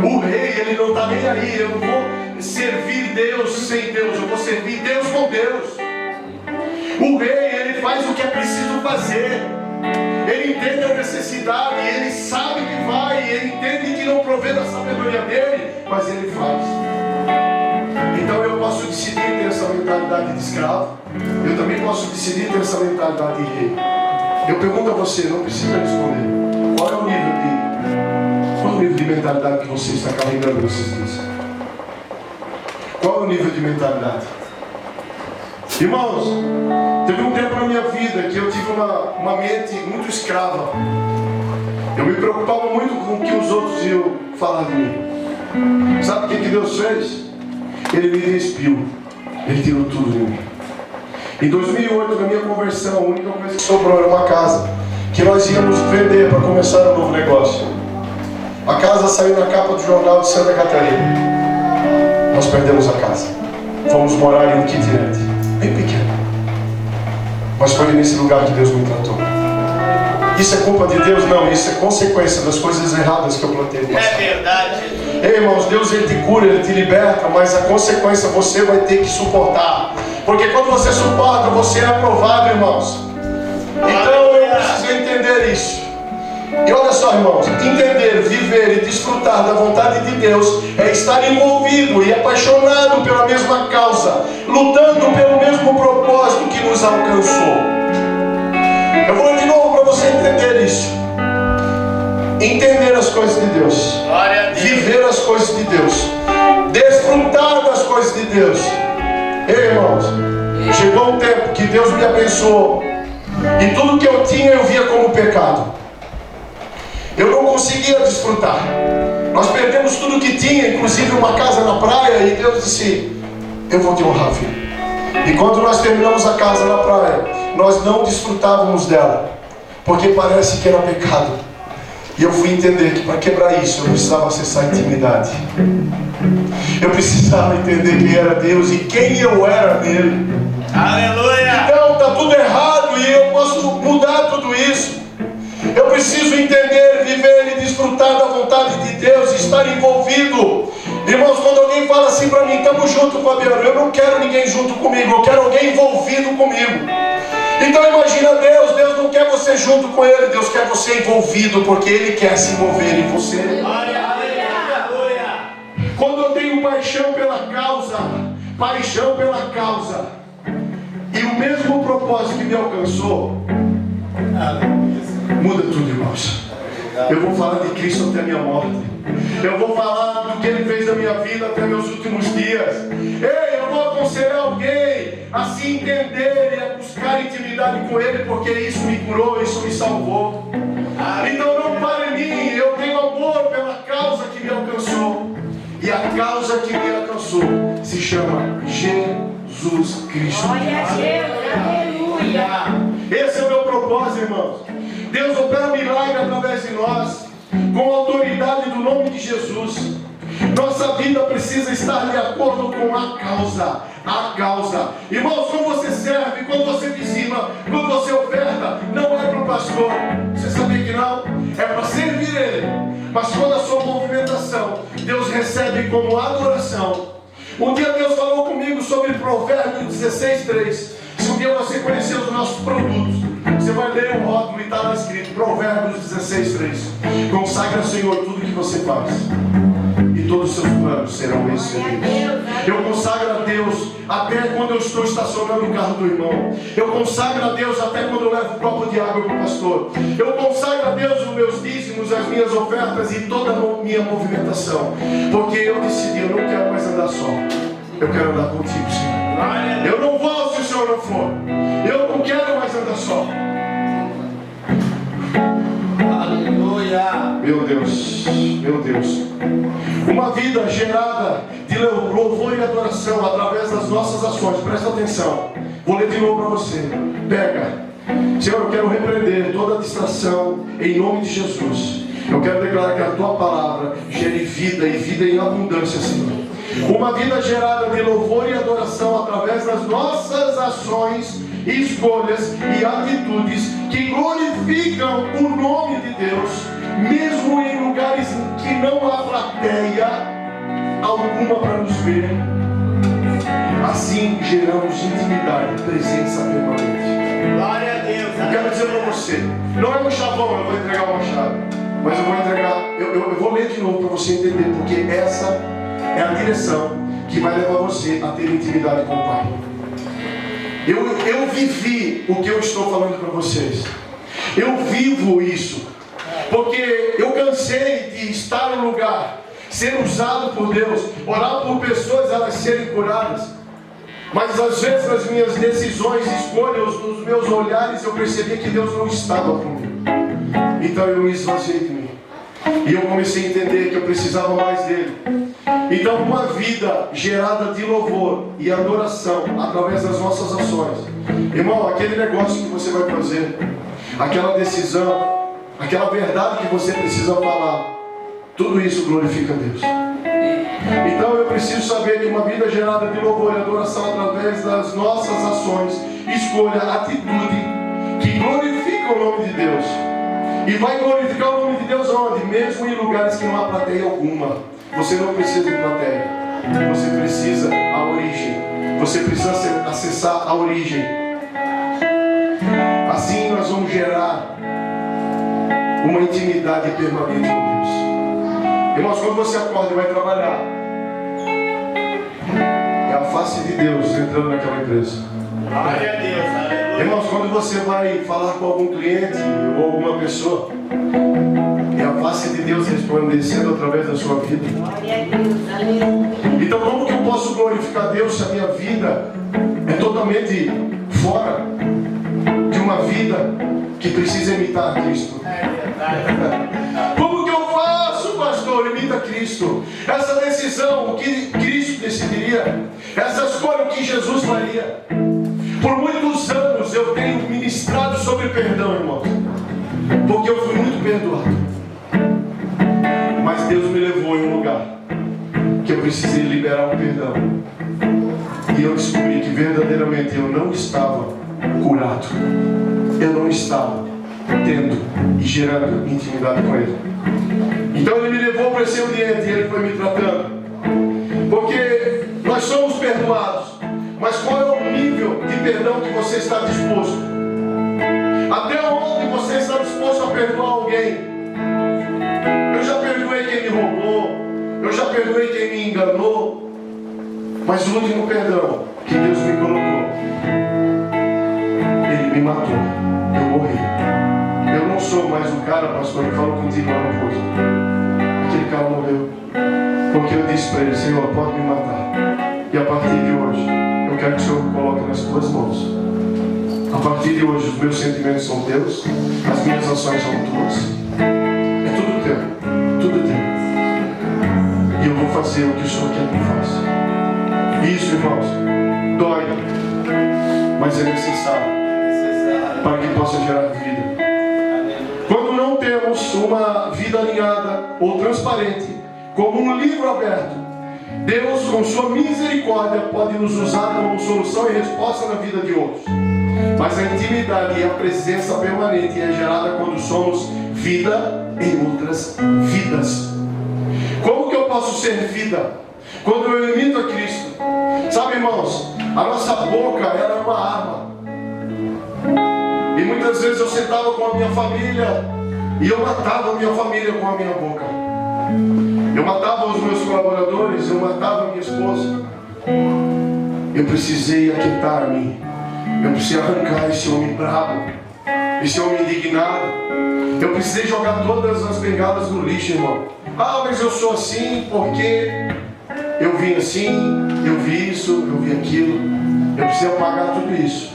O rei, ele não está nem aí. Eu não vou servir Deus sem Deus. Eu vou servir Deus com Deus. O rei, ele faz o que é preciso fazer. Ele entende a necessidade, ele sabe que vai, ele entende que não provê da sabedoria dele, mas ele faz. Então eu posso decidir ter essa mentalidade de escravo, eu também posso decidir ter essa mentalidade de rei. Eu pergunto a você, não precisa responder, qual é o nível de mentalidade que você está carregando nesses dias? Qual é o nível de mentalidade? Irmãos, teve um tempo na minha vida que eu tive uma mente muito escrava. Eu me preocupava muito com o que os outros iam falar de mim. Sabe o que Deus fez? Ele me despiu. Ele tirou tudo de mim. Em 2008, na minha conversão, a única coisa que sobrou era uma casa que nós íamos vender para começar um novo negócio. A casa saiu na capa do jornal de Santa Catarina. Nós perdemos a casa. Fomos morar em um kitnet, bem pequeno. Mas foi nesse lugar que Deus me tratou. Isso é culpa de Deus? Não, isso é consequência das coisas erradas que eu plantei no passado. É verdade. Ei, irmãos, Deus ele te cura, ele te liberta, mas a consequência você vai ter que suportar. Porque quando você suporta, você é aprovado, irmãos. Então eu preciso entender isso. E olha só, irmãos, entender, viver e desfrutar da vontade de Deus é estar envolvido e apaixonado pela mesma causa, lutando pelo mesmo propósito que nos alcançou. Eu vou de novo para você entender isso. Entender as coisas de Deus, viver as coisas de Deus, desfrutar das coisas de Deus. Ei, irmãos, chegou um tempo que Deus me abençoou e tudo que eu tinha eu via como pecado. Eu não conseguia desfrutar. Nós perdemos tudo que tinha, inclusive uma casa na praia, e Deus disse, eu vou te honrar, filho. E quando nós terminamos a casa na praia, nós não desfrutávamos dela, porque parece que era pecado. E eu fui entender que para quebrar isso, eu precisava acessar a intimidade. Eu precisava entender quem era Deus e quem eu era nele. Aleluia! Então está tudo errado e eu posso mudar tudo isso. Eu preciso entender, viver e desfrutar da vontade de Deus e estar envolvido. Irmãos, quando alguém fala assim para mim, estamos juntos, Fabiano, eu não quero ninguém junto comigo, eu quero alguém envolvido comigo. Então imagina Deus, Deus não quer você junto com Ele, Deus quer você envolvido, porque Ele quer se envolver em você. Aleluia! Quando eu tenho paixão pela causa, e o mesmo propósito que me alcançou, muda tudo, irmãos. Eu vou falar de Cristo até a minha morte. Eu vou falar do que Ele fez na minha vida até meus últimos dias. Ei, eu vou aconselhar alguém a se entender e a buscar intimidade com Ele, porque isso me curou, isso me salvou. Então não pare em mim, eu tenho amor pela causa que me alcançou. E a causa que me alcançou se chama Jesus Cristo. Glória a Deus, aleluia. Esse é o meu propósito, irmãos. Deus opera milagre através de nós, com a autoridade do nome de Jesus. Nossa vida precisa estar de acordo com a causa. A causa. Irmãos, quando você serve, quando você dizima, quando você oferta, não é para o pastor. Você sabia que não? É para servir ele. Mas quando a sua movimentação, Deus recebe como adoração. Um dia Deus falou comigo sobre Provérbios 16:3. Se um dia você conhecer os nossos produtos, você vai ler o rótulo e está lá escrito Provérbios 16:3. Consagra, Senhor, tudo que você faz, e todos os seus planos serão bem-sucedidos. Eu consagro a Deus até quando eu estou estacionando o carro do irmão. Eu consagro a Deus até quando eu levo um copo de água para o pastor. Eu consagro a Deus os meus dízimos, as minhas ofertas e toda a minha movimentação. Porque eu decidi, eu não quero mais andar só. Eu quero andar contigo, Senhor. Eu não vou se o Senhor não for. Eu não quero mais andar só. Aleluia. Meu Deus, meu Deus. Uma vida gerada de louvor e adoração através das nossas ações. Presta atenção. Vou ler de novo para você. Pega. Senhor, eu quero repreender toda distração em nome de Jesus. Eu quero declarar que a tua palavra gere vida e vida em abundância, Senhor. Uma vida gerada de louvor e adoração através das nossas ações, escolhas e atitudes que glorificam o nome de Deus, mesmo em lugares em que não há plateia alguma para nos ver. Assim geramos intimidade, presença permanente. Glória a Deus. Eu quero dizer para você, não é um chavão, eu vou entregar uma chave, mas eu vou entregar, eu vou ler de novo para você entender, porque essa é a direção que vai levar você a ter intimidade com o Pai. Eu vivi o que eu estou falando para vocês. Eu vivo isso. Porque eu cansei de estar no lugar, ser usado por Deus, orar por pessoas, elas serem curadas. Mas às vezes nas minhas decisões, escolhas, nos meus olhares, eu percebi que Deus não estava comigo. Então eu me esvaziei de mim. E eu comecei a entender que eu precisava mais dele. Então uma vida gerada de louvor e adoração através das nossas ações. Irmão, aquele negócio que você vai fazer, aquela decisão, aquela verdade que você precisa falar, tudo isso glorifica a Deus. Então eu preciso saber que uma vida gerada de louvor e adoração através das nossas ações, escolha, atitude, que glorifica o nome de Deus. E vai glorificar o nome de Deus onde? Mesmo em lugares que não há plateia alguma. Você não precisa de plateia. Você precisa a origem. Você precisa acessar a origem. Assim nós vamos gerar uma intimidade permanente com Deus. Irmãos, quando você acorda e vai trabalhar, é a face de Deus entrando naquela empresa. Glória a Deus. Aleluia. Irmãos, quando você vai falar com algum cliente ou alguma pessoa, é a face de Deus resplandecendo através da sua vida. Glória a Deus. Aleluia. Então como que eu posso glorificar Deus se a minha vida é totalmente fora de uma vida que precisa imitar Cristo? Como que eu faço, pastor? Imita Cristo. Essa decisão, o que Cristo decidiria, essa escolha, o que Jesus faria. Por muitos anos eu tenho ministrado sobre perdão, irmãos, porque eu fui muito perdoado. Mas Deus me levou em um lugar que eu precisei liberar o perdão. E eu descobri que verdadeiramente eu não estava curado. Eu não estava tendo e gerando intimidade com Ele. Então Ele me levou para esse ambiente e Ele foi me tratando. Porque nós somos perdoados. Mas qual é o nível de perdão que você está disposto? Até onde você está disposto a perdoar alguém? Eu já perdoei quem me roubou. Eu já perdoei quem me enganou. Mas o último perdão que Deus me colocou, Ele me matou. Eu morri. Eu não sou mais o cara, pastor, que falou contigo lá no posto. Aquele cara morreu. Porque eu disse para ele, Senhor, pode me matar. E a partir de hoje, eu quero que o Senhor me coloque nas tuas mãos. A partir de hoje, os meus sentimentos são teus, as minhas ações são tuas. É tudo teu, tudo teu. E eu vou fazer o que o Senhor quer que eu faça. Isso, irmãos, dói, mas é necessário para que possa gerar vida. Quando não temos uma vida alinhada ou transparente como um livro aberto. Deus, com sua misericórdia, pode nos usar como solução e resposta na vida de outros. Mas a intimidade e a presença permanente é gerada quando somos vida em outras vidas. Como que eu posso ser vida? Quando eu imito a Cristo. Sabe, irmãos, a nossa boca, ela é uma arma. E muitas vezes eu sentava com a minha família e eu matava a minha família com a minha boca. Eu matava os meus colaboradores, eu matava a minha esposa. Eu precisei aquietar-me. Eu precisei arrancar esse homem bravo, esse homem indignado. Eu precisei jogar todas as bengalas no lixo, irmão. Ah, mas eu sou assim porque eu vim assim, eu vi isso, eu vi aquilo. Eu precisei apagar tudo isso.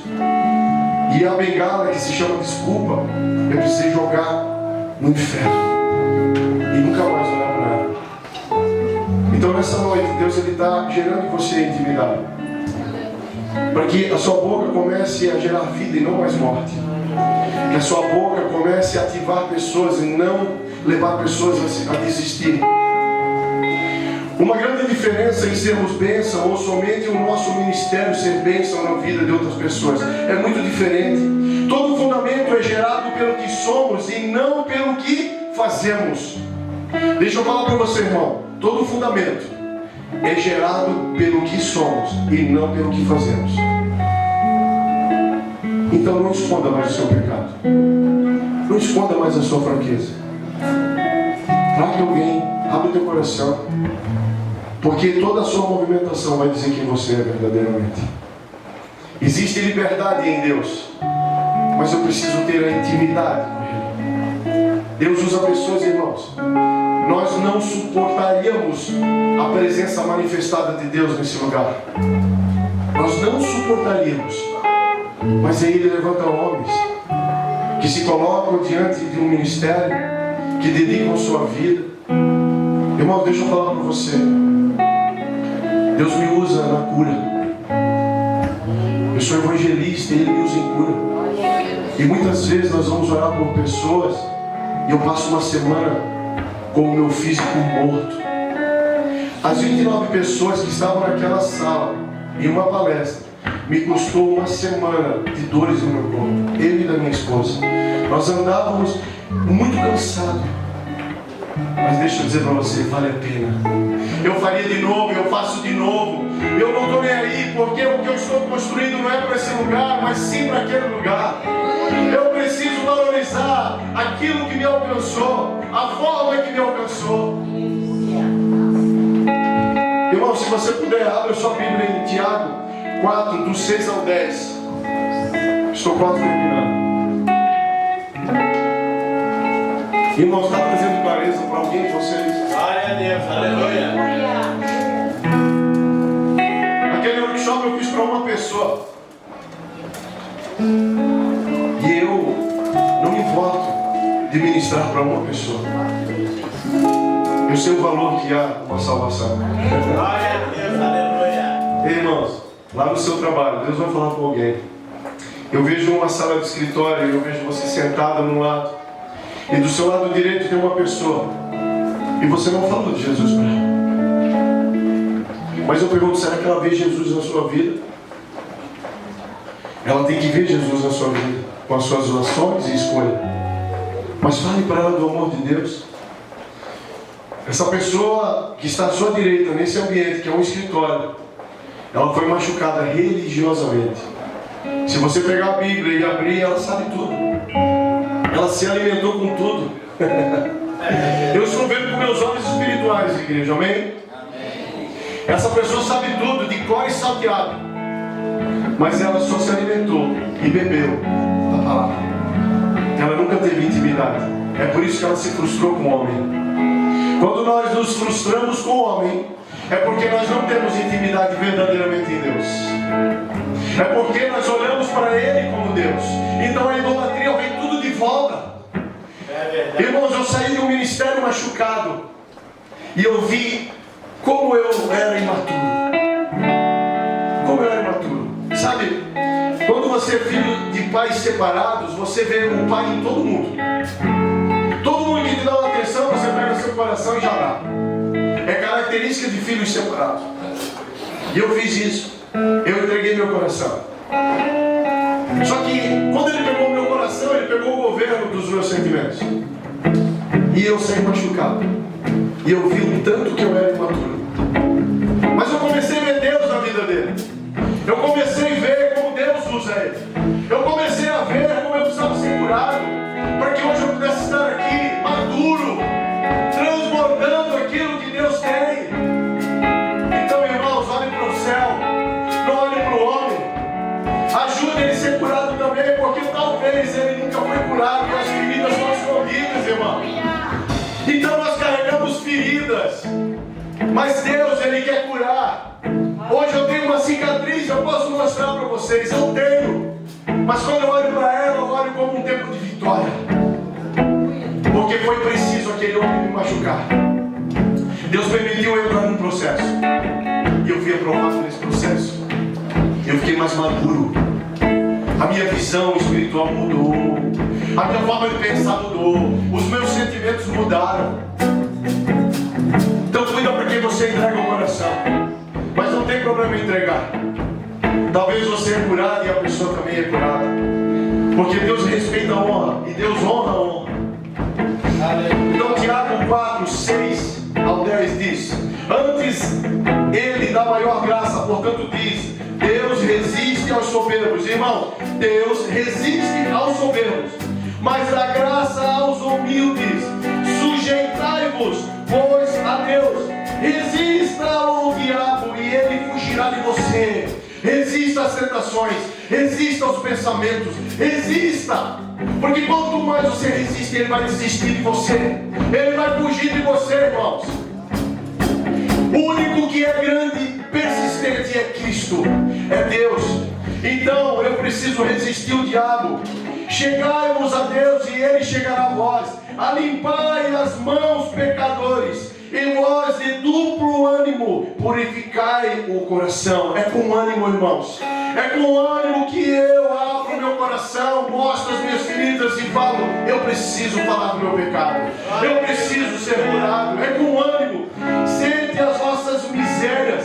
E a bengala que se chama desculpa, eu precisei jogar no inferno. E nunca mais olhar para ela. Então nessa noite, Deus está gerando em você intimidade. Para que a sua boca comece a gerar vida e não mais morte. Que a sua boca comece a ativar pessoas e não levar pessoas a desistir. Uma grande diferença em sermos bênção ou somente o nosso ministério ser bênção na vida de outras pessoas é muito diferente. Todo fundamento é gerado pelo que somos e não pelo que fazemos. Deixa eu falar para você, irmão. Todo fundamento é gerado pelo que somos e não pelo que fazemos. Então não esconda mais o seu pecado. Não esconda mais a sua fraqueza. Traga alguém, abre o teu coração. Porque toda a sua movimentação vai dizer quem você é verdadeiramente. Existe liberdade em Deus, mas eu preciso ter a intimidade com Ele. Deus usa pessoas, irmãos. Nós não suportaríamos a presença manifestada de Deus nesse lugar. Nós não suportaríamos. Mas aí Ele levanta homens que se colocam diante de um ministério, que dedicam sua vida. Irmão, deixa eu falar para você. Deus me usa na cura. Eu sou evangelista e Ele me usa em cura. E muitas vezes nós vamos orar por pessoas e eu passo uma semana com o meu físico morto. As 29 pessoas que estavam naquela sala, em uma palestra, me custou uma semana de dores no meu corpo. Eu e da minha esposa. Nós andávamos muito cansados. Mas deixa eu dizer para você, vale a pena. Eu faria de novo, eu faço de novo. Eu não estou nem aí, porque o que eu estou construindo não é para esse lugar, mas sim para aquele lugar. Eu preciso valorizar aquilo que me alcançou, a forma que me alcançou. Irmão, se você puder, abra sua Bíblia em Tiago 4, do 6 ao 10. Estou quase terminando. Irmão, está trazendo clareza para alguém de vocês? Glória a Deus, aleluia. Aquele workshop eu fiz para uma pessoa. E eu não me importo de ministrar para uma pessoa. Eu sei o valor que há uma salvação. Glória a Deus, aleluia. Ei, irmãos, lá no seu trabalho, Deus vai falar com alguém. Eu vejo uma sala de escritório, eu vejo você sentada num lado. E do seu lado direito tem uma pessoa. E você não falou de Jesus para ela. Mas eu pergunto, será que ela vê Jesus na sua vida? Ela tem que ver Jesus na sua vida, com as suas ações e escolhas. Mas fale para ela do amor de Deus. Essa pessoa que está à sua direita, nesse ambiente, que é um escritório, ela foi machucada religiosamente. Se você pegar a Bíblia e abrir, ela sabe tudo. Ela se alimentou com tudo. Eu estou vendo com meus olhos espirituais, igreja, amém? Essa pessoa sabe tudo, de cor e salteado. Mas ela só se alimentou e bebeu da palavra. Ela nunca teve intimidade. É por isso que ela se frustrou com o homem. Quando nós nos frustramos com o homem, é porque nós não temos intimidade verdadeiramente em Deus. É porque nós olhamos para Ele como Deus. Então a idolatria vem tudo de volta. Irmãos, eu saí de um ministério machucado e eu vi como eu era imaturo. Como eu era imaturo. Sabe, quando você é filho de pais separados, você vê um pai em todo mundo. Todo mundo que te dá uma atenção, você pega seu coração e já dá. características de filhos separados. E eu fiz isso. Eu entreguei meu coração. Só que quando ele pegou o meu coração, ele pegou o governo dos meus sentimentos. E eu saí machucado. E eu vi o tanto que eu era imaturo. Mas eu comecei a ver Deus na vida dele. Eu comecei a ver como Deus usa ele. Eu comecei a ver como eu precisava ser curado, para que hoje eu pudesse estar aqui, maduro, transbordando aquilo que Deus tem. Então, irmãos, olhem para o céu, não olhem para o homem. Ajude ele a ser curado também, porque talvez ele nunca foi curado e as feridas são escondidas, irmão. Então nós carregamos feridas, mas Deus, Ele quer curar. Hoje eu tenho uma cicatriz, eu posso mostrar para vocês, eu tenho. Mas quando eu olho para ela, eu olho como um tempo de vitória. Porque foi preciso aquele homem me machucar. Deus permitiu eu entrar num processo. E eu fui aprovado nesse processo. Eu fiquei mais maduro. A minha visão espiritual mudou. A minha forma de pensar mudou. Os meus sentimentos mudaram. Então cuida para quem você entrega o coração. Mas não tem problema em entregar. Talvez você é curado e a pessoa também é curada. Porque Deus respeita a honra. E Deus honra a honra. Então Tiago 4, 6 ao 10 diz: antes Ele dá maior graça, portanto diz: Deus resiste aos soberbos. Irmão, Deus resiste aos soberbos, mas dá graça aos humildes. Sujeitai-vos, pois, a Deus. Resista ao diabo e ele fugirá de você. Resista às tentações, resista aos pensamentos, resista. Porque quanto mais você resiste, ele vai desistir de você. Ele vai fugir de você, irmãos. O único que é grande, persistente é Cristo, é Deus. Então eu preciso resistir o diabo. Chegai-vos a Deus e Ele chegará a vós. Alimpai as mãos, pecadores, e vós de duplo ânimo, purificai o coração. É com ânimo, irmãos. É com ânimo que eu abro meu coração, mostro as minhas feridas e falo: eu preciso falar do meu pecado, eu preciso ser curado. É com ânimo. Sente as vossas misérias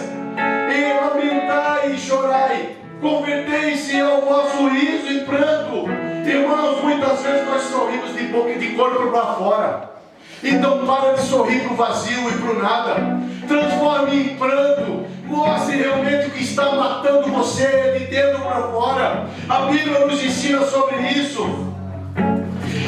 e lamentai e chorai. Convertei-se ao vosso riso e pranto. Irmãos, muitas vezes nós sorrimos de boca e de corpo para fora. Então para de sorrir para o vazio e para o nada. Transforme em pranto. Mostre realmente o que está matando você de dentro para fora. A Bíblia nos ensina sobre isso.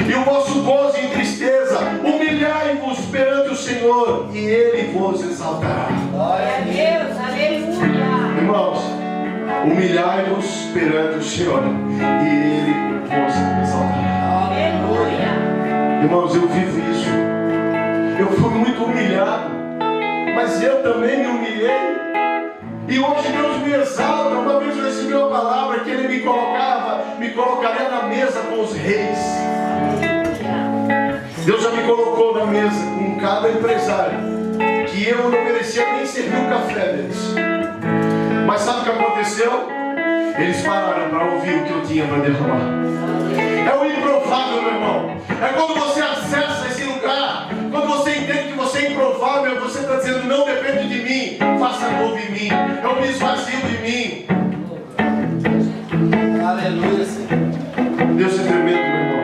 E o vosso gozo em tristeza, humilhai-vos perante o Senhor e Ele vos exaltará. Glória a Deus, aleluia. Irmãos, humilhai-vos perante o Senhor e Ele vos exaltará. Aleluia. Irmãos, eu vivo isso. Eu fui muito humilhado, mas eu também me humilhei. E hoje Deus me exalta. Uma vez eu recebi uma palavra que Ele me colocaria na mesa com os reis. Deus já me colocou na mesa com cada empresário que eu não merecia nem servir o café deles. Mas sabe o que aconteceu? Eles pararam para ouvir o que eu tinha para derramar. É o improvável, meu irmão. É quando você acessa esse lugar, quando você entende que você é improvável, você está dizendo: não depende de mim, faça novo em mim, eu me esvazio de mim. Aleluia, Senhor. Deus é tremendo, meu irmão.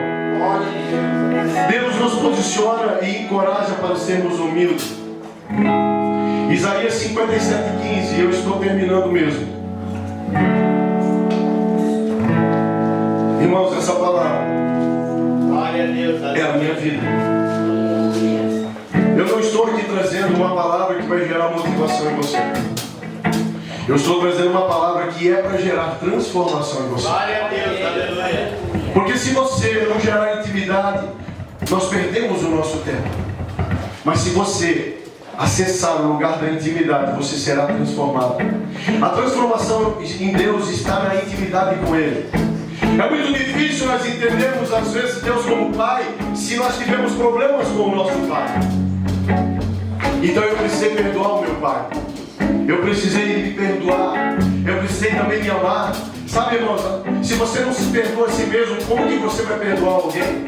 Deus nos posiciona e encoraja para sermos humildes. Isaías 57:15, eu estou terminando mesmo. Irmãos, essa palavra Glória a Deus, é a minha vida. Eu não estou aqui trazendo uma palavra que vai gerar motivação em você. Eu estou trazendo uma palavra que é para gerar transformação em você. Glória a Deus, aleluia. Porque se você não gerar intimidade, nós perdemos o nosso tempo. Mas se você acessar o lugar da intimidade, você será transformado. A transformação em Deus está na intimidade com Ele. É muito difícil nós entendermos às vezes Deus como Pai, se nós tivemos problemas com o nosso Pai. Então eu precisei perdoar o meu Pai. Eu precisei me perdoar. Eu precisei também me amar. Sabe, irmãos, se você não se perdoa a si mesmo, como que você vai perdoar alguém?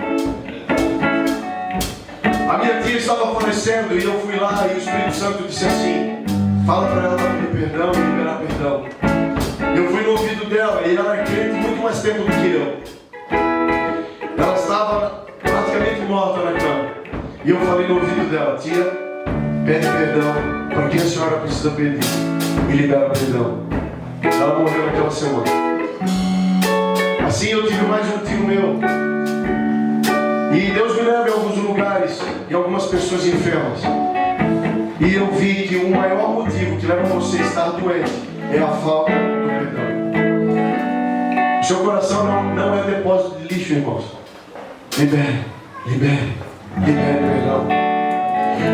A minha tia estava falecendo e eu fui lá e o Espírito Santo disse assim: fala para ela pedir perdão e liberar perdão. Eu fui no ouvido dela e ela é crente muito mais tempo do que eu. Ela estava praticamente morta na cama. E eu falei no ouvido dela: tia, pede perdão para quem a senhora precisa pedir e libera perdão. Ela morreu naquela semana. Assim eu tive mais um tio meu. E Deus me leva em alguns lugares e algumas pessoas enfermas. E eu vi que o maior motivo que leva você a estar doente é a falta do perdão. O seu coração não é depósito de lixo, irmãos. Libere perdão.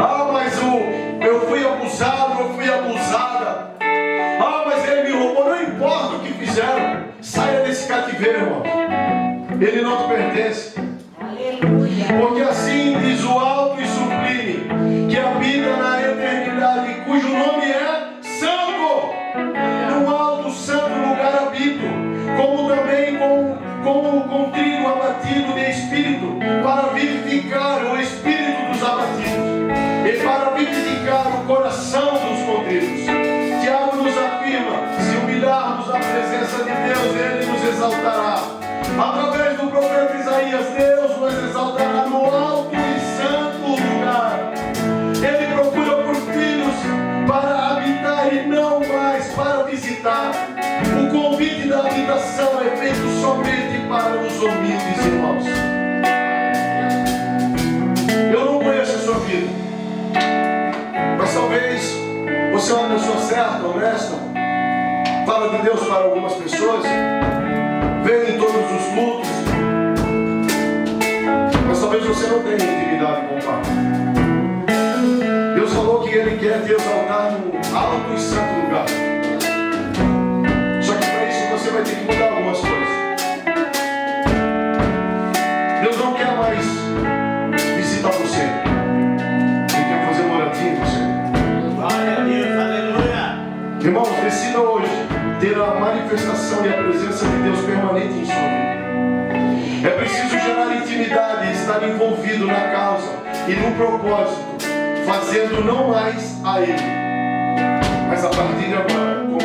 Ah, mas eu fui abusado, eu fui abusada. Ah, mas ele me roubou. Não importa o que fizeram. Saia desse cativeiro, irmão. Ele não te pertence. Aleluia. Porque assim diz o alto e sublime, que habita na eternidade, cujo nome é Santo. No alto santo lugar habito, como também com trigo abatido de espírito, para vivificar o espírito dos abatidos e para vivificar o coração dos contritos. Tiago nos afirma: se humilharmos a presença de Deus, Ele nos exaltará. Através do profeta Isaías, Deus nos exaltará no alto e santo lugar. Ele procura por filhos para habitar e não mais para visitar. O convite da habitação é feito somente para os humildes, irmãos. Eu não conheço a sua vida, mas talvez você é uma pessoa certa, honesta, fala de Deus para algumas pessoas, vem em todos os cultos, mas talvez você não tenha intimidade com o Pai. Deus falou que Ele quer te exaltar no alto e santo lugar. Só que para isso você vai ter que mudar algumas coisas. Deus não quer mais visitar você. Ele quer fazer moradia em você. Glória a Deus, aleluia. Irmãos, decida hoje ter a manifestação e a presença de Deus permanente em sua vida. É preciso gerar intimidade e estar envolvido na causa e no propósito, fazendo não mais a Ele, mas a partir de agora, como